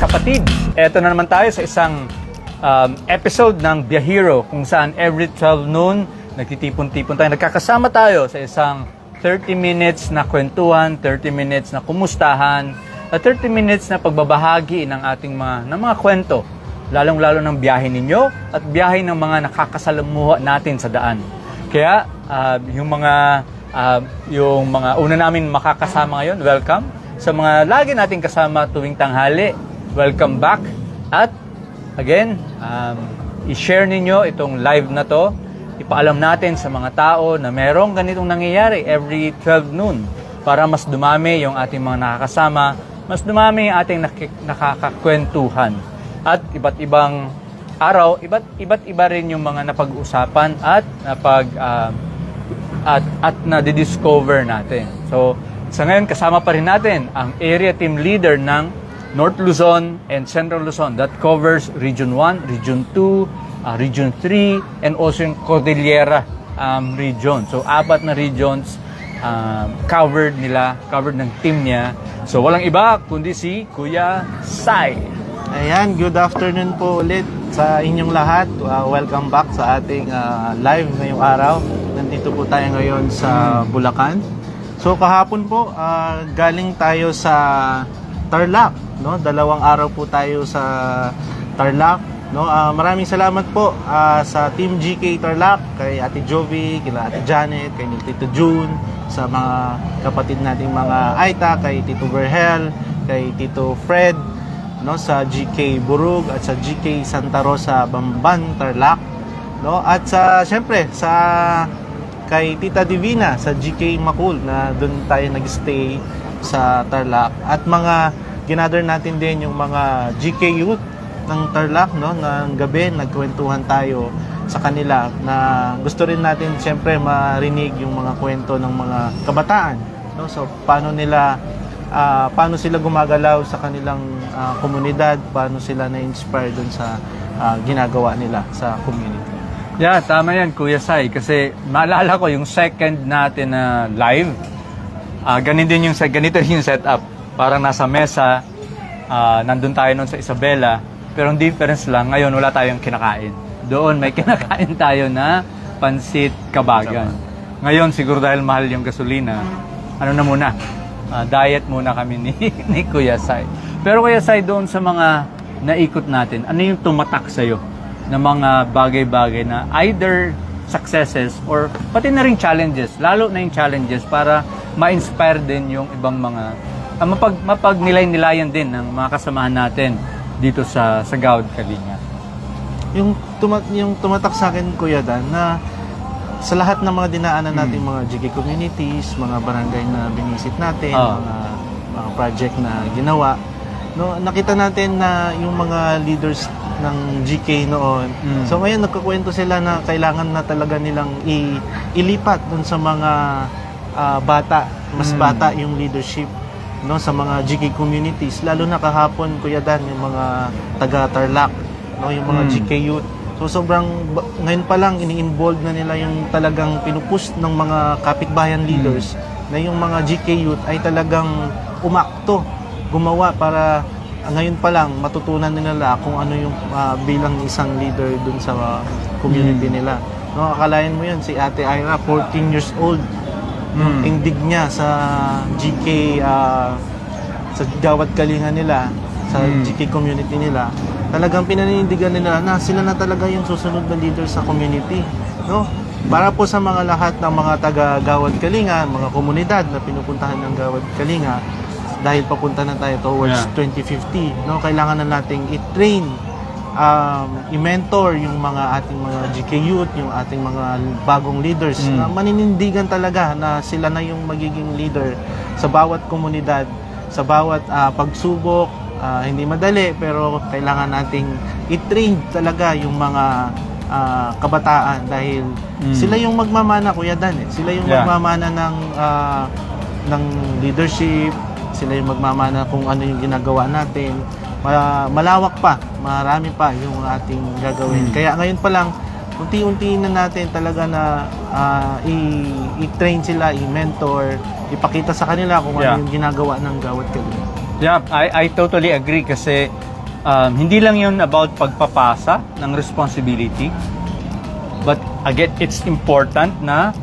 kapatid, eto na naman tayo sa isang episode ng Biyahero kung saan every 12 noon nagtitipon-tipon tayo. Nagkakasama tayo sa isang 30 minutes na kwentuhan, 30 minutes na kumustahan, at 30 minutes na pagbabahagi ng ating mga kwento, lalong-lalo ng biyahe ninyo at biyahe ng mga nakakasalamuha natin sa daan. Kaya yung mga una namin makakasama ngayon, welcome. Sa mga lagi nating kasama tuwing tanghali, welcome back. At again, i-share ninyo itong live na to. Ipaalam natin sa mga tao na merong ganitong nangyayari every 12 noon para mas dumami yung ating mga nakakasama, mas dumami yung ating nakakakwentuhan. At iba't ibang araw, iba't iba rin yung mga napag-usapan at na-discover natin. So, sa ngayon, kasama pa rin natin ang area team leader ng North Luzon and Central Luzon that covers Region 1, Region 2, Region 3, and also yung Cordillera region. So, 4 na regions covered ng team niya. So, walang iba kundi si Kuya Sai. Ayan, good afternoon po ulit sa inyong lahat. Welcome back sa ating live ngayong araw. Nandito po tayo ngayon sa Bulacan. So kahapon po, galing tayo sa Tarlac, no? 2 araw po tayo sa Tarlac, no? Maraming salamat po sa Team GK Tarlac, kay Ate Jovi, kila Ate Janet, kay Tito June, sa mga kapatid nating mga Aita, kay Tito Berhel, kay Tito Fred, no, sa GK Burug at sa GK Santa Rosa Bamban Tarlac, no, at sa syempre sa kay Tita Divina sa GK Macul na doon tayo nag-stay sa Tarlac, at mga ginather natin din yung mga GK youth ng Tarlac, no, ng gabi nagkwentuhan tayo sa kanila na gusto rin natin syempre marinig yung mga kwento ng mga kabataan, no, so paano sila gumagalaw sa kanilang komunidad, paano sila na-inspire dun sa ginagawa nila sa community. Yeah, tama yan, Kuya Sai. Kasi maalala ko yung second natin na live, ganito rin yung setup. Parang nasa mesa, nandun tayo nun sa Isabela, pero ang difference lang, ngayon wala tayong kinakain. Doon may kinakain tayo na pansit kabagan. Ngayon, siguro dahil mahal yung gasolina, diet muna kami ni Kuya Sai. Pero Kuya Sai, doon sa mga naikot natin, ano yung tumatak sa'yo na mga bagay-bagay na either successes or pati na rin challenges, lalo na yung challenges para ma-inspire din yung ibang mga mapagnilay-nilayan din ng mga kasamahan natin dito sa Gawad Kalinga. Yung tumatak sa akin, Kuya Dan, na sa lahat ng mga dinaanan natin, mga GK communities, mga barangay na binisit natin, mga project na ginawa, no, nakita natin na yung mga leaders ng GK noon. So ngayon nagkukwento sila na kailangan na talaga nilang ilipat dun sa mga bata, mas bata yung leadership, no, sa mga GK communities, lalo na kahapon, Kuya Dan, yung mga taga Tarlac, no, yung mga GK youth. So ngayon pa lang ini-involve na nila yung talagang pinupush ng mga kapitbayan leaders na yung mga GK youth ay talagang umakto, gumawa para ngayon pa lang matutunan nila kung ano yung bilang isang leader dun sa community nila. No, akalain mo yun, si Ate Ira, 14 years old, indig niya sa GK, sa Gawad Kalinga nila, sa GK community nila. Talagang pinanindigan nila na sila na talaga yung susunod na leader sa community, no? Para po sa mga lahat ng mga taga Gawad Kalinga, mga komunidad na pinupuntahan ng Gawad Kalinga, dahil papunta na tayo towards 2050, no, kailangan na nating i-train, i-mentor yung mga ating mga GK youth, yung ating mga bagong leaders na maninindigan talaga na sila na yung magiging leader sa bawat komunidad, sa bawat pagsubok. Hindi madali, pero kailangan nating i-train talaga yung mga kabataan dahil sila yung magmamana, Kuya Dan, sila yung magmamana ng leadership, sila yung magmamana kung ano yung ginagawa natin. Malawak pa, marami pa yung ating gagawin. Kaya ngayon pa lang, unti-unti na natin talaga na i-train sila, i-mentor, ipakita sa kanila kung ano yung ginagawa ng Gawad Kalinga. Yeah, I totally agree kasi hindi lang yun about pagpapasa ng responsibility, but again, it's important na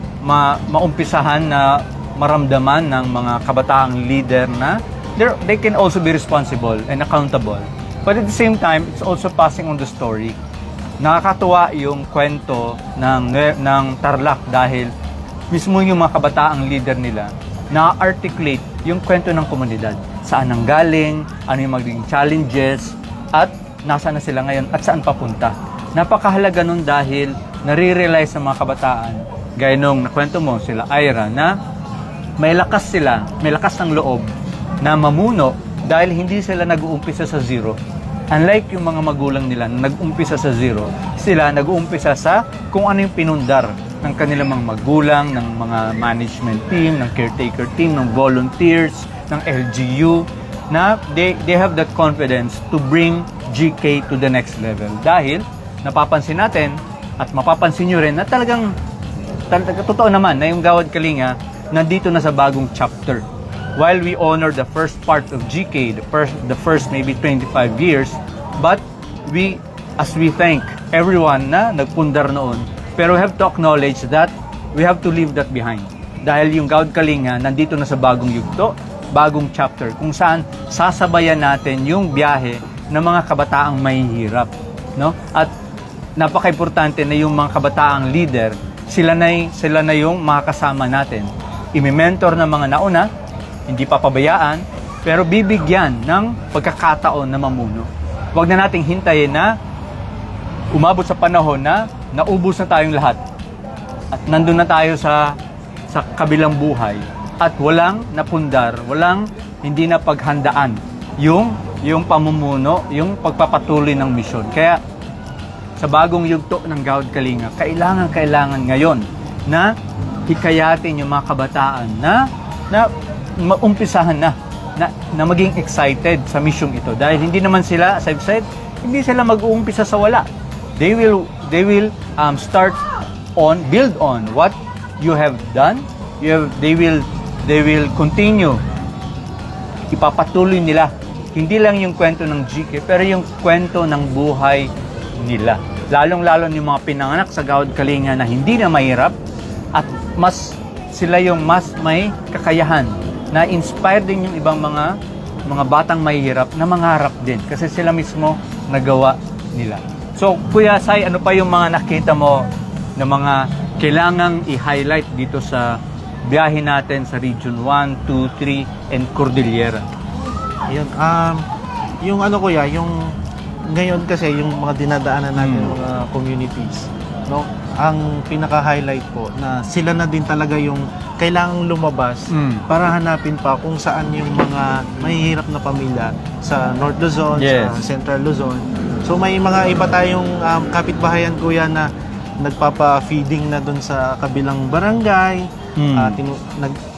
maumpisahan na maramdaman ng mga kabataang leader na they can also be responsible and accountable. But at the same time, it's also passing on the story. Nakakatuwa yung kwento ng Tarlac dahil mismo yung mga kabataang leader nila na-articulate yung kwento ng komunidad. Saan ang galing, ano yung magiging challenges, at nasa na sila ngayon at saan papunta. Napakahalaga nun dahil nare-realize ng mga kabataan, gaya nung nakwento mo sila Ira, na may lakas sila, may lakas ng loob na mamuno dahil hindi sila nag-uumpisa sa zero. Unlike yung mga magulang nila na nag-umpisa sa zero, sila nag-uumpisa sa kung ano yung pinundar ng kanilang mga magulang, ng mga management team, ng caretaker team, ng volunteers, ng LGU, na they have that confidence to bring GK to the next level. Dahil napapansin natin at mapapansin nyo rin na talagang totoo naman na yung Gawad Kalinga nandito na sa bagong chapter. While we honor the first part of GK, the first maybe 25 years, but as we thank everyone na nagpundar noon, pero we have to acknowledge that we have to leave that behind. Dahil yung Gawad Kalinga nandito na sa bagong yugto, bagong chapter, kung saan sasabayan natin yung biyahe ng mga kabataang mahihirap. No? At napaka-importante na yung mga kabataang leader, sila na yung makakasama natin. Imi-mentor ng mga nauna, hindi papabayaan, pero bibigyan ng pagkakataon na mamuno. Huwag na nating hintayin na umabot sa panahon na naubos na tayong lahat. At nandun na tayo sa kabilang buhay. At walang napundar, hindi na paghandaan yung pamumuno, yung pagpapatuloy ng misyon. Kaya sa bagong yugto ng Gawad Kalinga, kailangan ngayon na hikayatin yung mga kabataan na maumpisahan na maging excited sa misyong ito. Dahil hindi naman sila, as I've said, hindi sila mag-uumpisa sa wala. They will build on what you have done. They will continue. Ipapatuloy nila. Hindi lang yung kwento ng GK, pero yung kwento ng buhay nila. Lalong-lalo yung mga pinanganak sa Gawad Kalinga na hindi na mahirap at sila yung mas may kakayahan na inspire din yung ibang mga batang mahihirap na mangarap din kasi sila mismo nagawa nila. So, Kuya Sai, ano pa yung mga nakita mo na mga kailangang i-highlight dito sa biyahe natin sa Region 1, 2, 3, and Cordillera? Ayun, yung Kuya, yung ngayon kasi yung mga dinadaanan natin mga communities, no? Ang pinaka-highlight po na sila na din talaga yung kailangang lumabas para hanapin pa kung saan yung mga mahihirap na pamilya sa North Luzon, yes, sa Central Luzon. So may mga iba tayong kapitbahayan, Kuya, na nagpapa-feeding na doon sa kabilang barangay.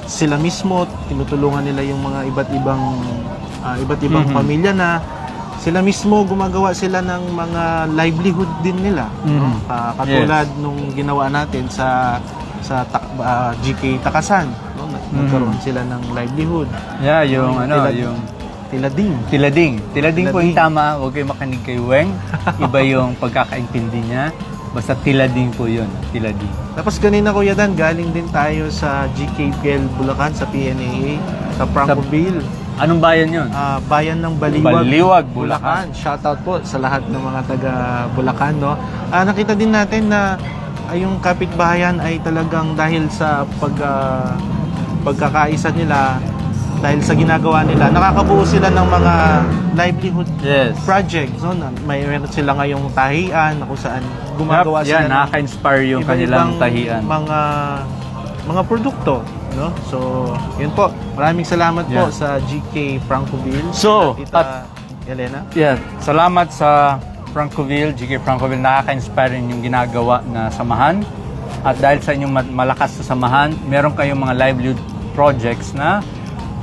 Sila mismo tinutulungan nila yung mga iba't ibang pamilya na sila mismo gumagawa sila ng mga livelihood din nila, no? Katulad nung ginawa natin sa GK Takasan, no? Nagkaroon sila ng livelihood. Yeah, yung Tilading po yung tama. Huwag kayo makinig kay Weng. Iba yung pagkakaintindi niya. Basta Tilading po yun. Tilading. Tapos kanina, Kuya Dan, galing din tayo sa GKPL Bulacan, sa PNAA, sa Francoville. Anong bayan yun? Bayan ng Baliwag, Baliwag, Bulacan. Shoutout po sa lahat ng mga taga Bulacan, no? Nakita din natin na yung kapitbahayan ay talagang dahil sa pagkakaisa nila, dahil sa ginagawa nila, nakakabuo sila ng mga livelihood projects, no? Mayroon sila ngayong tahian na kung saan gumagawa sila ng nakaka-inspire yung kanilang tahian. Mga produkto, no? So, yun po. Maraming salamat po sa GK Francoville. So, Tita Elena. Yeah, salamat sa Francoville, GK Francoville. Nakaka-inspire yung ginagawa na samahan. At dahil sa inyong malakas na samahan, meron kayong mga livelihood projects na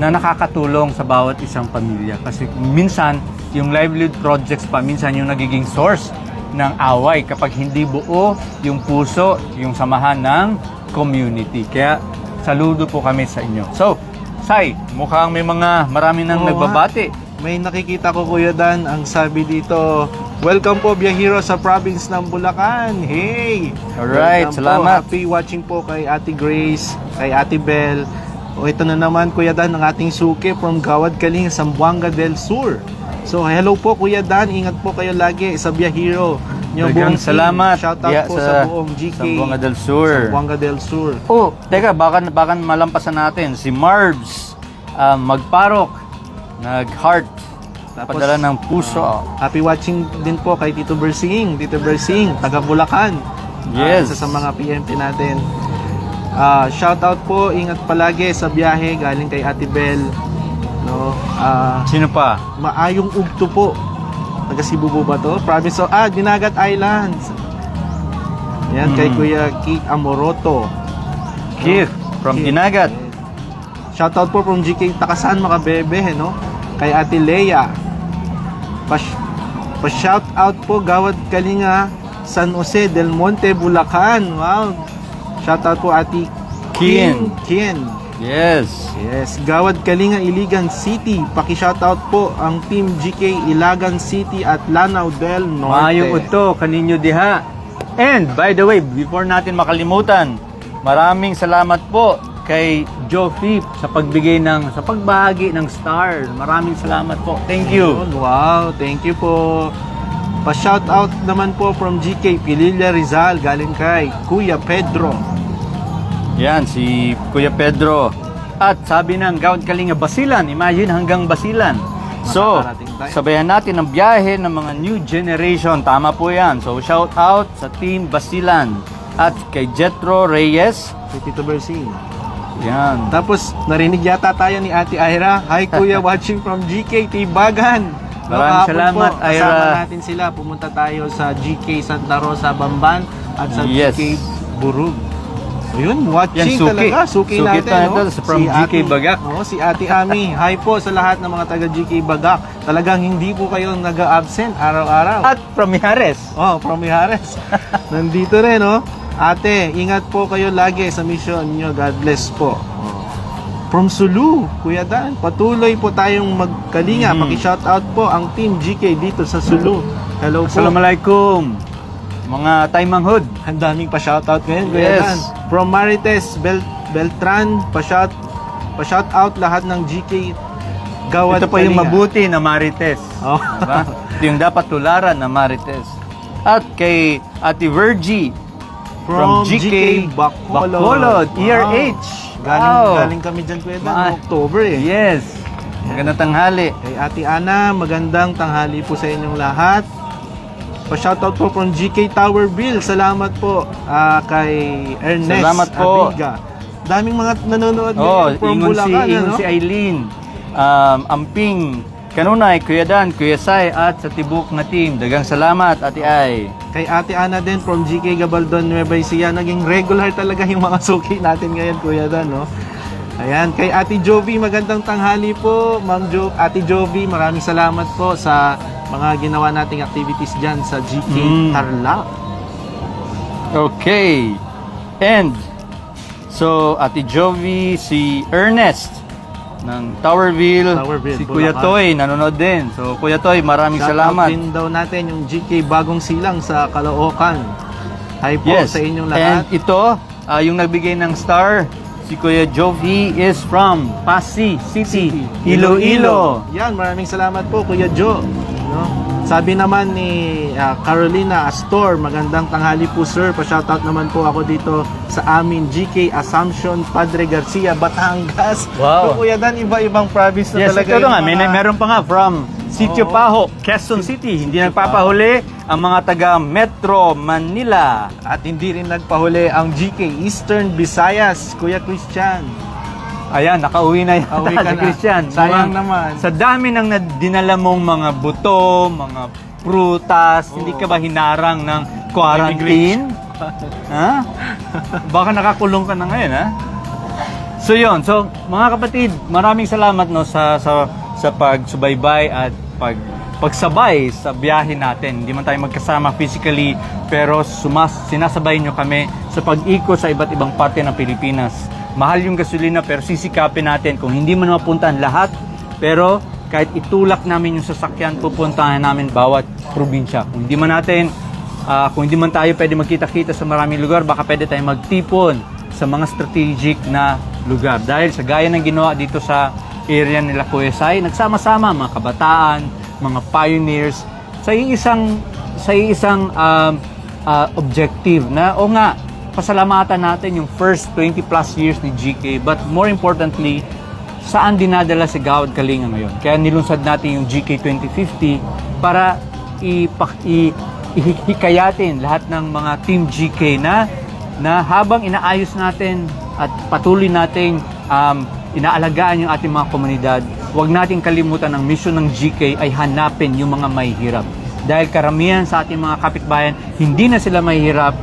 nakakatulong sa bawat isang pamilya. Kasi minsan, yung livelihood projects pa, minsan yung nagiging source ng away kapag hindi buo yung puso, yung samahan ng community. Kaya, saludo po kami sa inyo. So, Sai, mukhang may marami nang nagbabati. may nakikita ko Kuya Dan, ang sabi dito, welcome po Biyahero sa province ng Bulacan. Hey! Alright, Welcome salamat. Po. Happy watching po kay Ate Grace, kay Ate Bel. O ito na naman Kuya Dan, ang ating suki from Gawad Kaling, Zamboanga del Sur. So hello po Kuya Dan, ingat po kayo lagi sa Biyahero. Yung Daghang buong team. salamat. Shout out po sa buong GK. Zamboanga del Sur. Zamboanga del Sur. Oh, teka, baka malampasan natin. Si Marbs, magparok, nag-heart, Tapos, padala ng puso. Happy watching din po kay Tito Bersing, taga Bulacan. Yes. Isa sa mga PMP natin. Shout out po, ingat palagi sa biyahe galing kay Ate Bel. No? Sino pa? Maayong ugto po. Taga Cebu po ba to? Province of Dinagat Islands. Yan kay Kuya Keith Amoroto. Keith, from Keith. Dinagat. Shout out po from GK Takasan mga bebe, no? Kay Ate Leia. Pa-shout out po Gawad Kalinga, San Jose del Monte, Bulacan. Wow. Shout out po Ate Kien. Kien. Yes. Yes, Gawad Kalinga, Iligan City. Paki-shoutout po ang Team GK Ilagan City at Lanao del Norte. Maayong udto, kaninyo diha. And, by the way, before natin makalimutan, maraming salamat po kay Joe Phip sa pagbahagi ng star. Maraming salamat po. Thank you. Wow, thank you po. Pa-shoutout naman po from GK Pililla Rizal, galing kay Kuya Pedro. Yan, si Kuya Pedro. At sabi ng Gawad Kalinga, Basilan. Imagine hanggang Basilan. So, Makakarating tayo. sabayan natin ang biyahe ng mga new generation. Tama po yan. So, shout out sa Team Basilan. At kay Jetro Reyes. Si Tito Bersing. Yan. Tapos, narinig yata tayo ni Ate Ira. Hi Kuya, watching from GK Tibagan. Maraming kahapon salamat, po, Ira. Kasama natin sila. Pumunta tayo sa GK Santa Rosa, Bamban. At sa Yes. GK Burug. Ayun, watching Yan, suki. talaga. Suki Suki natin, tayo no? from GK Bagak. Si Ate Ami. Hi po sa lahat ng mga taga GK Bagak. Talagang hindi po kayo nag-absent araw-araw. At from Mijares. From Mijares. Nandito rin, no? Ate, ingat po kayo lagi sa mission niyo. God bless po. From Sulu, Kuya Dan, patuloy po tayong magkalinga. Paki-shoutout po ang Team GK dito sa Sulu. Hello po. Assalamualaikum. Mga Taymanghod. Ang daming pa-shoutout ngayon, Kuya Yes. Dan. From Marites Beltran, pa-shoutout lahat ng GK Gawad Ito pa yung Kalinga. mabuti na Marites. Oh. Diba? Ito yung dapat tularan na Marites. At kay Ate Virgie From GK Bacolod. Bacolod, Wow. ERH. Galing kami dyan, Kuya Dan, Ma- noong October eh. Yes. Magandang tanghali. Kay Ate Ana, magandang tanghali po sa inyong lahat. Pa-shoutout po from GK Tower Bill. Salamat po kay Ernest Salamat po. Abiga. Daming mga nanonood Oh, ngayon from ingon Bulacan, ano? si Eileen. Amping, Kanunay, Kuya Dan, Kuya Sai, at sa tibuk na team. Dagang salamat, Ate Ay. Kay Ate Ana din from GK Gabaldon, Nueva Ecija. Naging regular talaga yung mga suki natin ngayon, Kuya Dan, no? Ayan, kay Ate Jovi, magandang tanghali po. Ate Jovi, maraming salamat po sa mga ginawa nating activities dyan sa GK Tarlac. Okay. And, so, Ate Jovi, si Ernest ng Towerville, Towerville, si Kuya Bulacan. Toy, nanonood din. So, Kuya Toy, maraming salamat. Shoutout din daw natin yung GK Bagong Silang sa Caloocan. Hi po Yes. sa inyong And lahat. ito, yung nagbigay ng star, si Kuya Jovi is from Pasig City, Iloilo. Yan, maraming salamat po Kuya Joe. No? Sabi naman ni Carolina Astor, magandang tanghali po sir. Pa-shoutout naman po ako dito sa amin GK Assumption Padre Garcia, Batangas. Wow. So, Kuya Dan, iba-ibang province na Yes, talaga ito yung nga, mga- meron pa nga from Sitio Oo. Paho, Quezon City. Hindi nagpapahuli ang mga taga Metro Manila. At hindi rin nagpahuli ang GK Eastern Visayas, Kuya Christian. Ayan, nakauwi na yata Uwi ka si na. Christian. Sayang Mukhang naman. Sa dami ng dinala mong mga buto, mga prutas, hindi ka ba hinarang ng quarantine? Ha? Baka nakakulong ka na ngayon, ha? So yun, so mga kapatid, maraming salamat no sa pagsubaybay at pagsabay sa biyahe natin. Hindi man tayo magkasama physically, pero sinasabay nyo kami sa pag-ikot sa iba't ibang parte ng Pilipinas. Mahal yung gasolina pero sisikapin natin kung hindi man mapuntahan lahat, pero kahit itulak namin yung sasakyan, pupuntahan namin bawat probinsya. Kung hindi man tayo pwede magkita-kita sa maraming lugar, baka pwede tayong magtipon sa mga strategic na lugar. Dahil sa gaya ng ginawa dito sa area nila Kuya Sai, nagsama-sama mga kabataan, mga pioneers sa isang objective na pasalamatan natin yung first 20 plus years ni GK, but more importantly, saan dinadala si Gawad Kalinga ngayon. Kaya nilunsad natin yung GK 2050 para hikayatin lahat ng mga Team GK na habang inaayos natin at patuloy nating inaalagaan yung ating mga komunidad, huwag nating kalimutan ang mission ng GK ay hanapin yung mga mahihirap. Dahil karamihan sa ating mga kapitbayan, hindi na sila mahihirap.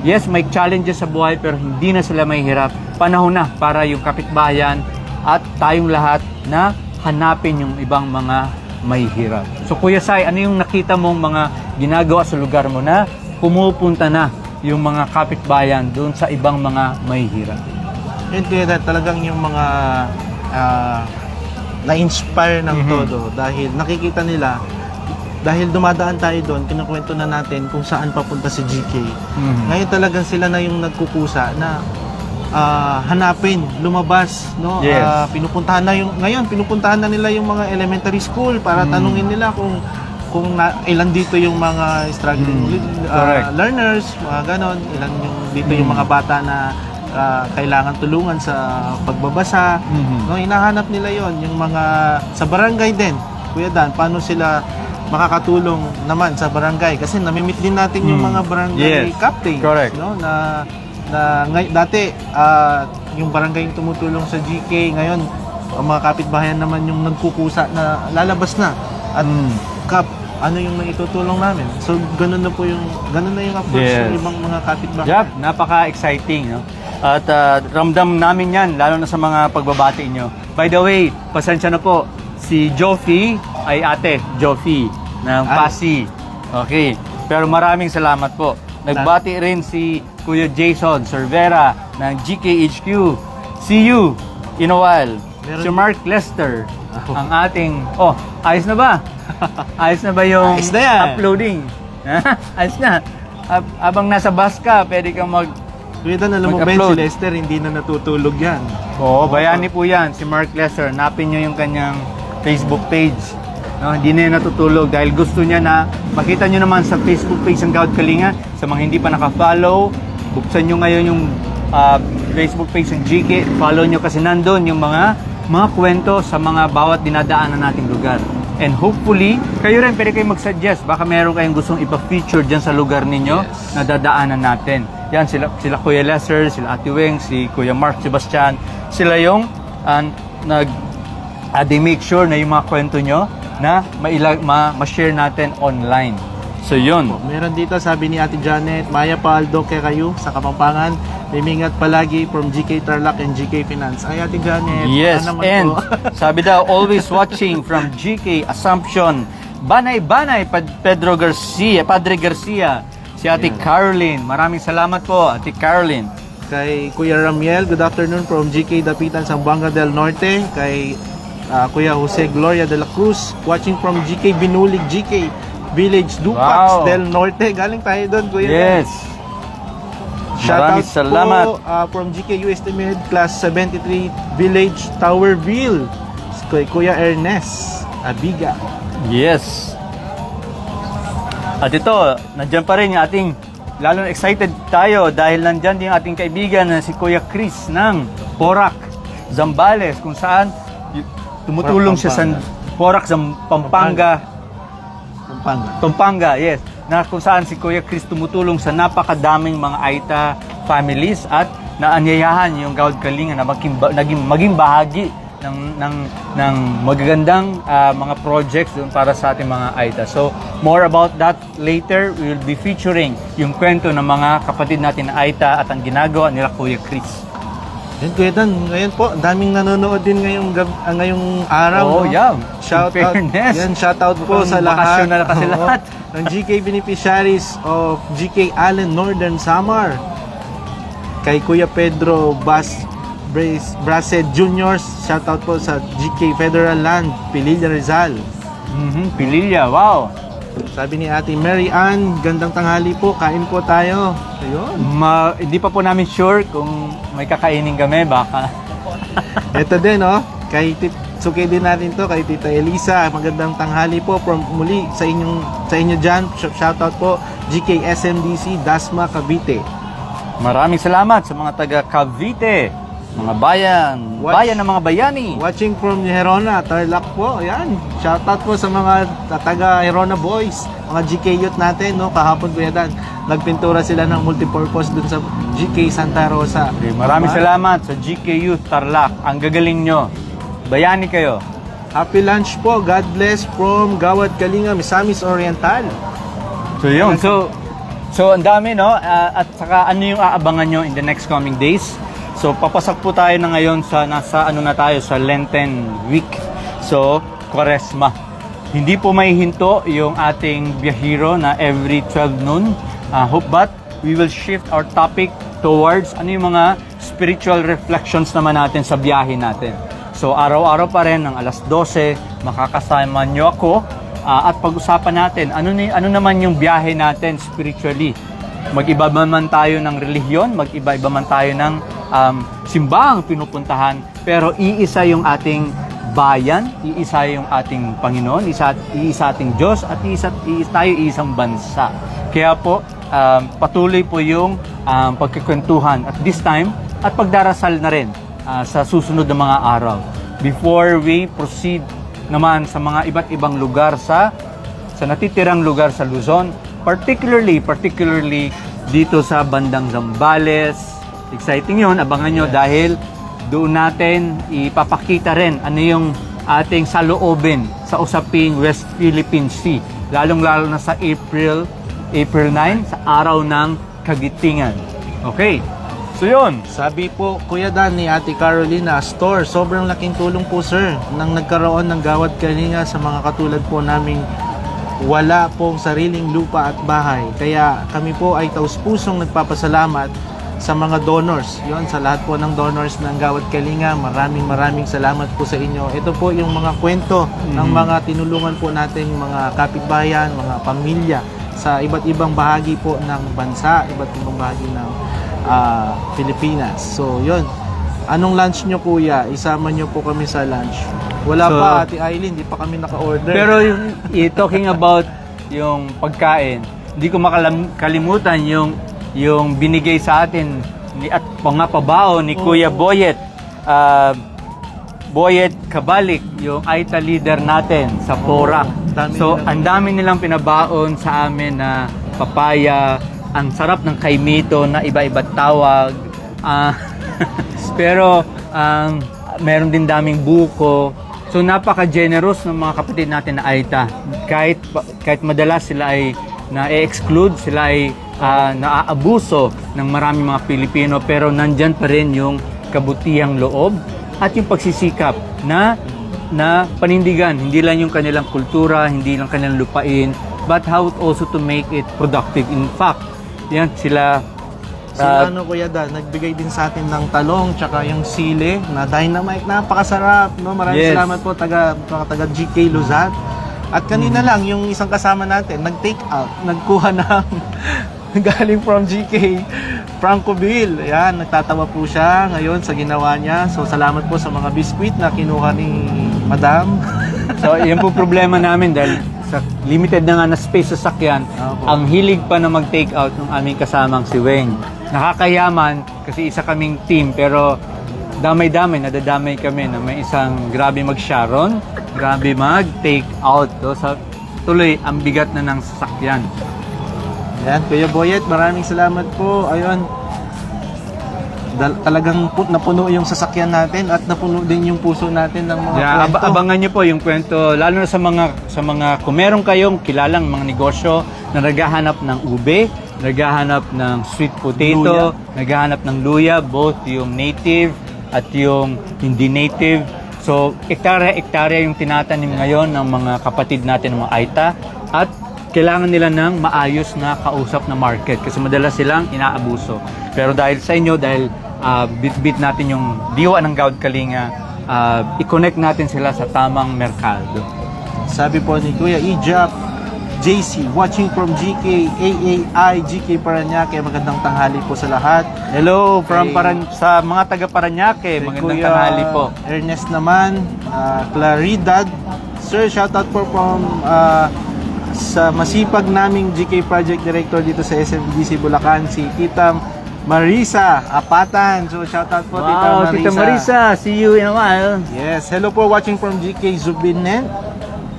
Yes, may challenges sa buhay pero hindi na sila mahihirap. Panahon na para yung kapitbayan at tayong lahat na hanapin yung ibang mga mahihirap. So Kuya Sai, ano yung nakita mong mga ginagawa sa lugar mo na pumupunta na yung mga kapitbayan doon sa ibang mga mahihirap? Yun kaya talagang yung mga na-inspire ng todo dahil nakikita nila, dahil dumadaan tayo doon, kinukwento na natin kung saan papunta si GK. Ngayon talagang sila na yung nagkukusa na hanapin, lumabas, no? Yes. Pinupuntahan na nila yung mga elementary school para tanungin nila kung ilan dito yung mga struggling learners, mga ganon, ilan yung dito yung mga bata na kailangan tulungan sa pagbabasa. No, hinahanap nila yon, yung mga sa barangay din. Kuya Dan, paano sila makakatulong naman sa barangay kasi namimit din natin yung mga barangay captains, no, na dati yung barangay yung tumutulong sa GK, ngayon ang mga kapitbahayan naman yung nagkukusa na lalabas na at ano yung naitutulong namin. So ganun na yung approach ng ibang mga kapitbahayan. Yep, napaka-exciting, no? At ramdam namin yan, lalo na sa mga pagbabati nyo. By the way, pasensya na po, si Joffy ay ate Joffy ng Pasig. Okay. Pero maraming salamat po. Nagbati rin si Kuya Jason Cervera ng GKHQ. See you in a while. Si Mark Lester, ang ating... Oh, ayos na ba? Ayos na ba yung ayos na yan. Uploading? Ayos na. Abang nasa bus ka, pwede kang Kuya Dan, alam mo ba si Lester, hindi na natutulog yan. Oo, bayani po yan. Si Mark Lester, napin nyo yung kanyang Facebook page. No, hindi na yun natutulog dahil gusto niya na makita nyo naman sa Facebook page ng Gawad Kalinga. Sa mga hindi pa naka-follow, buksan nyo ngayon yung Facebook page ng GK. Follow nyo kasi nandun yung mga kwento sa mga bawat dinadaanan nating lugar. And hopefully, kayo rin pwede kayo mag-suggest. Baka meron kayong gustong ipa-feature dyan sa lugar ninyo na dadaanan natin. Yan, sila Kuya Lester, sila Ate Weng, si Kuya Mark Sebastian. Sila yung they make sure na yung mga kwento nyo na ma-share natin online. So yun. Meron dito, sabi ni Ate Janet, Maya Paldo kay kayo sa Kapampangan. Limingat palagi from GK Tarlac and GK Finance. Ay, Ate Janet. Yes, and sabi daw, always watching from GK Assumption. Banay-banay, Padre Garcia. Si Ate Caroline. Maraming salamat po, Ate Caroline. Kay Kuya Ramiel, good afternoon from GK Dapitan, Zamboanga del Norte. Kay Kuya Jose Gloria de la Cruz, watching from GK Binulig, GK Village Dupax del Norte. Galing tayo doon, Kuya. Yes. Shoutout salamat po from GK UST Med Class 73 Village Towerville. Kay Kuya Ernest Abiga. Yes. At ito, nandyan pa rin yung ating, lalo na excited tayo dahil nandyan din yung ating kaibigan na si Kuya Chris ng Porac, Zambales, kung saan tumutulong siya sa Porac, Pampanga, yes. Na kung saan si Kuya Chris tumutulong sa napakadaming mga Aita families at naanyayahan yung Gawad Kalinga na maging bahagi ng magagandang mga projects doon para sa ating mga Aita. So, more about that later. We will be featuring yung kwento ng mga kapatid natin na Aita at ang ginagawa nila Kuya Chris. Yan, Kuya Dan, ngayon po, daming nanonood din ngayong araw. Oh, no? yeah. Shout out. Yan, shout out po sa lahat. Na kasi lahat. Ng GK beneficiaries of GK Allen Northern Samar. Kay Kuya Pedro Brased Juniors. Shoutout po sa GK Federal Land, Pililla, Rizal. Pililla, wow. Sabi ni Ate Mary Ann, gandang tanghali po, kain po tayo. Ayun. Hindi pa po namin sure kung may kakainin kami, baka. Ito din, kay suki din natin to, kay Tita Elisa. Magandang tanghali po from muli sa inyo dyan. Shoutout po, GK SMDC, Dasma, Cavite. Maraming salamat sa mga taga Cavite, mga bayan ng mga bayani. Watching from Herona, Tarlac po. Ayan. Shoutout po sa mga taga Herona boys, mga GK youth natin, kahapon po yan. Nagpintura sila ng multipurpose dun sa GK Santa Rosa. Okay, maraming salamat sa GK Youth Tarlac. Ang gagaling nyo. Bayani kayo. Happy lunch po. God bless from Gawad Kalinga, Misamis Oriental. So yun. So ang dami, at saka ano yung aabangan nyo in the next coming days? So papasok po tayo na ngayon sa sa Lenten week. So Kwaresma. Hindi po may hinto yung ating biyahero na every 12 noon. But we will shift our topic towards ano yung mga spiritual reflections naman natin sa biyahe natin. So araw-araw pa rin ng alas 12 makakasama nyo ako at pag-usapan natin ano naman yung biyahe natin spiritually. Mag-iba man tayo ng relihiyon, mag-iba-iba man tayo ng simbahang pinupuntahan, pero iisa yung ating bayan, iisa yung ating Panginoon, iisa ating Diyos, at tayo isang bansa. Kaya po, patuloy po yung pagkikwentuhan at this time, at pagdarasal na rin sa susunod na mga araw. Before we proceed naman sa mga iba't ibang lugar sa natitirang lugar sa Luzon, particularly dito sa bandang Zambales. Exciting yun, abangan nyo dahil doon natin ipapakita rin ano yung ating saloobin sa usaping West Philippine Sea, lalong-lalo na sa April 9 sa araw ng Kagitingan. Okay, so yun. Sabi po, Kuya Dan ni Ate Carolina, store, sobrang laking tulong po sir nang nagkaroon ng Gawad Kalinga sa mga katulad po naming wala pong sariling lupa at bahay. Kaya kami po ay taus-pusong nagpapasalamat sa mga donors. Yon, sa lahat po ng donors ng Gawad Kalinga, maraming salamat po sa inyo. Ito po yung mga kwento ng mga tinulungan po nating mga kapitbayan, mga pamilya sa iba't ibang bahagi po ng bansa, iba't ibang bahagi ng Pilipinas. So, yon. Anong lunch nyo, Kuya? Isama nyo po kami sa lunch. Wala pa, Ate Aileen, di pa kami naka-order. Pero talking about yung pagkain, hindi ko makalimutan yung binigay sa atin at pangapabao ni Kuya Boyet. Boyet Kabalik, yung AITA leader natin sa Porac. So, ang dami nilang pinabaon sa amin na papaya, ang sarap ng kaimito na iba-iba tawag. Pero meron din daming buko. So napaka-generous ng mga kapatid natin na AITA. Kahit madalas sila ay na-exclude, sila ay naaabuso ng maraming mga Pilipino, pero nandyan pa rin yung kabutihang loob at yung pagsisikap na panindigan hindi lang yung kanilang kultura, hindi lang kanilang lupain, but how also to make it productive. In fact, yan sila Kuya Dan, nagbigay din sa atin ng talong tsaka yung sili na dynamite, napakasarap, no? Maraming salamat po taga GK Luzon. At kanina lang yung isang kasama natin nag-take out, nagkuha ng galing from GK Francoville. Ayan, nagtatawa po siya ngayon sa ginawa niya. So salamat po sa mga biskwit na kinuha ni Madam. So yan po problema namin dahil sa limited na nga na space sa sakyan, ang hilig pa na mag-take out ng aming kasamang si Weng. Nakakayaman kasi isa kaming team, pero damay-damay, nadadamay kami na may isang grabe mag-Sharon, grabe mag-take out. So, tuloy, ang bigat na ng sasakyan. Yan, Kuya Boyet, maraming salamat po. Ayun, talagang napuno yung sasakyan natin at napuno din yung puso natin ng mga kwento. Abangan nyo po yung kwento, lalo na sa mga kung meron kayong kilalang mga negosyo na naghahanap ng ube, naghahanap ng sweet potato, naghahanap ng luya, both yung native at yung hindi native. So, ektarya yung tinatanim ngayon ng mga kapatid natin, ng mga AITA, at kailangan nila ng maayos na kausap na market kasi madalas silang inaabuso. Pero dahil sa inyo, dahil bit natin yung diwa ng Gawad Kalinga, i-connect natin sila sa tamang merkado. Sabi po ni Kuya Ijak, JC, watching from GK, AAI, GK Paranaque. Magandang tanghali po sa lahat. Hello from Kay- sa mga taga Paranaque, Kay magandang Kuya tanghali po. Ernest naman, Claridad. Sir, shoutout po from sa masipag naming GK Project Director dito sa SMDC Bulacan, si Tita Marisa Apatan. So, shoutout po, Wow, Tita Marisa, see you in a while. Yes, hello po, watching from GK Zubinen.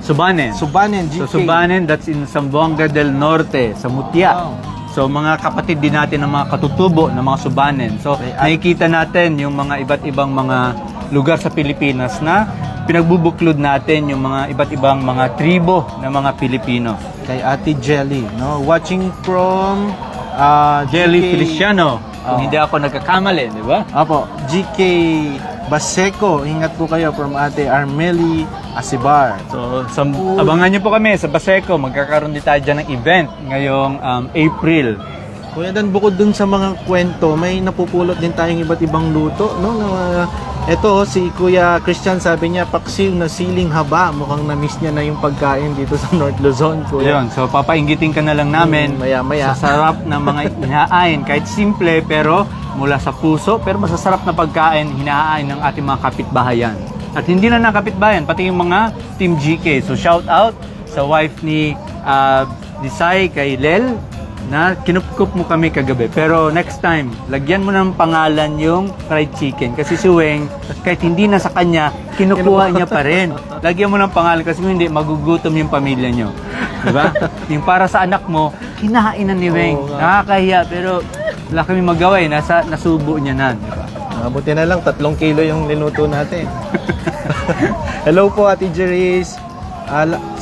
Subanen. Subanen, GK. So Subanen, that's in Zamboanga del Norte, sa Mutia. Wow. So mga kapatid din natin ng mga katutubo ng mga Subanen. So Okay, nakikita natin yung mga iba't ibang mga lugar sa Pilipinas na pinagbubuklod natin yung mga iba't ibang mga tribo ng mga Pilipino. Kay Ate Jelly, no? Watching from Jelly GK Feliciano, kung Oh. hindi ako nagkakamali, di ba? Apo, GK Baseco. Ingat po kayo from Ate Armeli Asibar. So, abangan nyo po kami sa Baseco. Magkakaroon din tayo dyan ng event ngayong April. Kuya Dan, bukod dun sa mga kwento, may napupulot din tayong iba't ibang luto, no? Ito, si Kuya Christian, sabi niya, paksiw na siling haba. Mukhang na-miss niya na yung pagkain dito sa North Luzon, Kuya. Yun, so papainggitin ka na lang namin Maya-maya. sa sarap ng mga hinahain. Kahit simple pero mula sa puso, pero masasarap na pagkain hinahain ng ating mga kapitbahayan. At hindi na ng kapitbahayan, pati yung mga Team GK. So shout out sa wife ni Disay kay Lel na kinupkup mo kami kagabi. Pero next time, lagyan mo ng pangalan yung fried chicken. Kasi si Weng, kahit hindi na sa kanya, kinukuha niya pa rin. Lagyan mo ng pangalan kasi kung hindi, magugutom yung pamilya nyo. Diba? Yung para sa anak mo, kinahainan ni Weng. Oo nga. Nakakahiya, pero wala kami magawa eh. Nasubo niya na. Diba? Buti na lang, 3 kilo yung linuto natin. Hello po, Ate Jeris.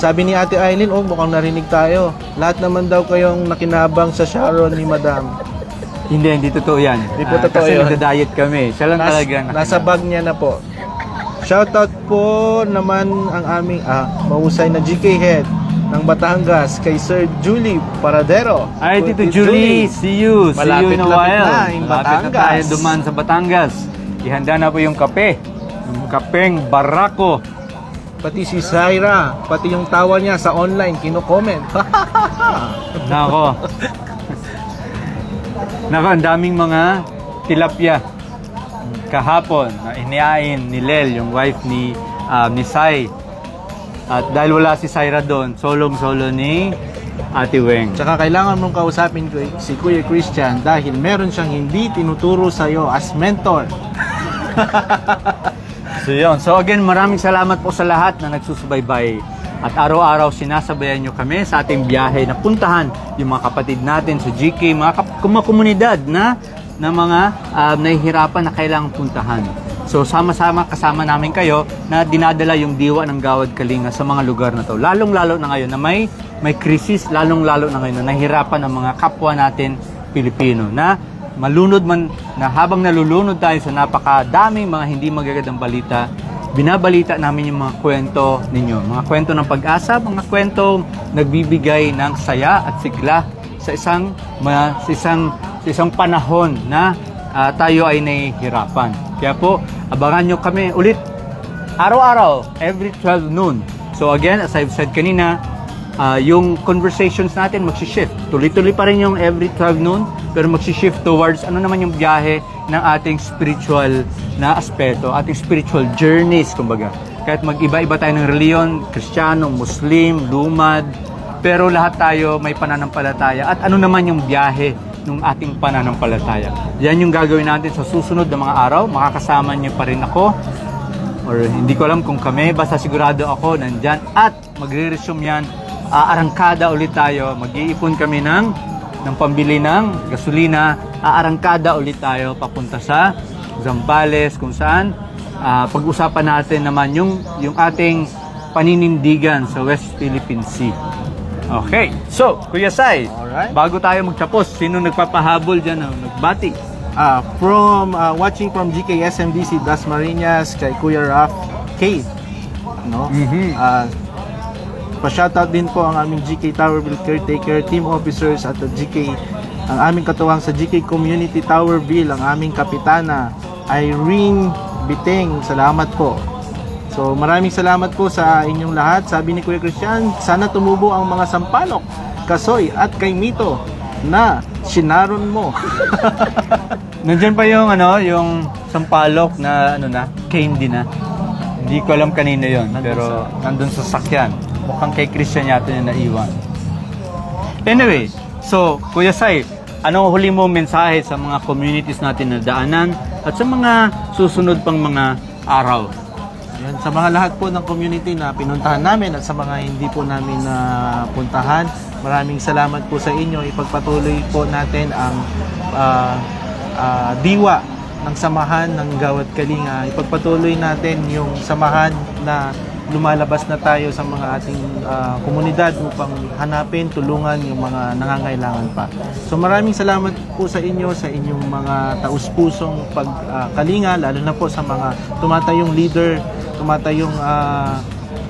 Sabi ni Ate Aileen, mukhang narinig tayo. Lahat naman daw kayong nakinabang sa Sharon ni Madam. Hindi totoo yan. Hindi po totoo kasi yun. nagda-diet kami. Siya lang talaga. Nasa bag niya na po. Shoutout po naman ang aming mahusay na GK head ng Batangas kay Sir Julie Paradero. Ay, Tito Julie, see you. See you in a Malapit-lapit while. na, in Malapit na Batangas. tayo duman sa Batangas. Ihanda na po yung kape. Yung kapeng Barako. Pati si Zaira, pati yung tawa niya sa online, kino-comment. Nako. Nako, ang daming mga tilapia. Kahapon, na iniain ni Lel, yung wife ni Sai. At dahil wala si Zaira doon, solong-solo ni Ate Weng. Tsaka kailangan mong kausapin ko si Kuya Christian dahil meron siyang hindi tinuturo sa'yo as mentor. So yun. So again, maraming salamat po sa lahat na nagsusubaybay. At araw-araw sinasabayan nyo kami sa ating biyahe na puntahan yung mga kapatid natin sa GK, mga komunidad na mga nahihirapan na kailangang puntahan. So sama-sama kasama namin kayo na dinadala yung diwa ng Gawad Kalinga sa mga lugar na to. Lalong-lalo na ngayon na may krisis, lalong-lalo na ngayon na nahihirapan ang mga kapwa natin Pilipino na malunod man na habang nalulunod tayo sa napakadaming mga hindi magagandang balita, binabalita namin yung mga kwento ninyo. Mga kwento ng pag-asa, mga kwento nagbibigay ng saya at sigla sa isang panahon na tayo ay nahihirapan. Kaya po, abangan nyo kami ulit araw-araw, every 12 noon. So again, as I've said kanina, yung conversations natin magsishift. Tuloy-tuloy pa rin yung every 12 noon, pero magsishift towards ano naman yung biyahe ng ating spiritual na aspeto, ating spiritual journeys, kumbaga. Kahit mag-iba-iba tayo ng reliyon, Kristiyano, Muslim, Lumad, pero lahat tayo may pananampalataya. At ano naman yung biyahe ng ating pananampalataya. Yan yung gagawin natin sa susunod na mga araw. Makakasama niyo pa rin ako. Or hindi ko alam kung kami, basta sigurado ako nandyan. At magre-resume yan. Aarangkada ulit tayo. Mag-iipon kami ng pambili ng gasolina. Aarangkada ulit tayo papunta sa Zambales, kung saan pag-usapan natin naman yung ating paninindigan sa West Philippine Sea. Okay, so Kuya Sai, Alright. bago tayo magtapos, sino nagpapahabol dyan, nagbati? Watching from GK SMDC Dasmariñas kay Kuya Raf K. No? Pa-shoutout din po ang aming GK Towerville Caretaker, team officers at the GK ang aming katuwang sa GK Community Towerville, ang aming kapitana, Irene Biteng. Salamat po. So maraming salamat po sa inyong lahat. Sabi ni Kuya Christian, sana tumubo ang mga sampalok, kasoy at kay Mito na sinaron mo. Nandiyan pa yung yung sampalok na candy na. Hindi ko alam kanino yon, pero nandun sa sakyan. Mukhang kay Christian yata yung naiwan. Anyway, so Kuya Sai, anong huli mo mensahe sa mga communities natin na daanan at sa mga susunod pang mga araw? Yan, sa mga lahat po ng community na pinuntahan namin at sa mga hindi po namin na puntahan, maraming salamat po sa inyo. Ipagpatuloy po natin ang diwa ng samahan ng Gawad Kalinga. Ipagpatuloy natin yung samahan na lumalabas na tayo sa mga ating komunidad upang hanapin, tulungan yung mga nangangailangan pa. So maraming salamat po sa inyo, sa inyong mga taus-pusong pagkalinga, lalo na po sa mga tumatayong leader, tumatayong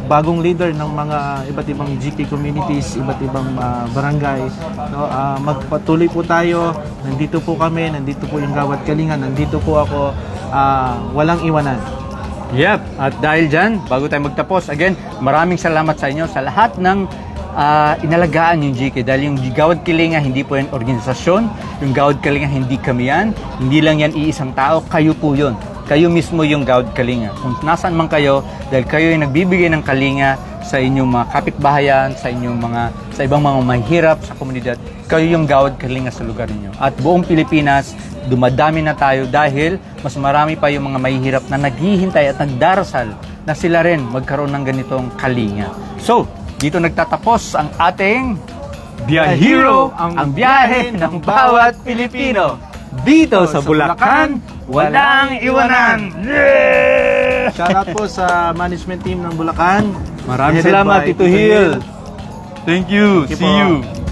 bagong leader ng mga iba't ibang GK communities, iba't ibang barangay. No, magpatuloy po tayo. Nandito po kami, nandito po yung Gawad Kalinga, nandito po ako, walang iwanan. Yep, at dahil dyan, bago tayo magtapos, again, maraming salamat sa inyo sa lahat ng inalagaan yung GK. Dahil yung Gawad Kalinga, hindi po yan organisasyon. Yung Gawad Kalinga, hindi kami yan. Hindi lang yan iisang tao, kayo po yun. Kayo mismo yung Gawad Kalinga. Kung nasaan man kayo, dahil kayo yung nagbibigay ng kalinga sa inyong mga kapitbahayan, sa ibang mga mahihirap sa komunidad, kayo yung Gawad Kalinga sa lugar ninyo. At buong Pilipinas, dumadami na tayo dahil mas marami pa yung mga mahihirap na naghihintay at nagdarasal na sila rin magkaroon ng ganitong kalinga. So, dito nagtatapos ang ating Biyahero, ang biyahe ng bawat Pilipino. Dito sa Bulacan, walang iwanan! Yeah! Shoutout po sa management team ng Bulacan. Maraming Headed salamat, by Tito Hill. Thank you. Thank you See po. you.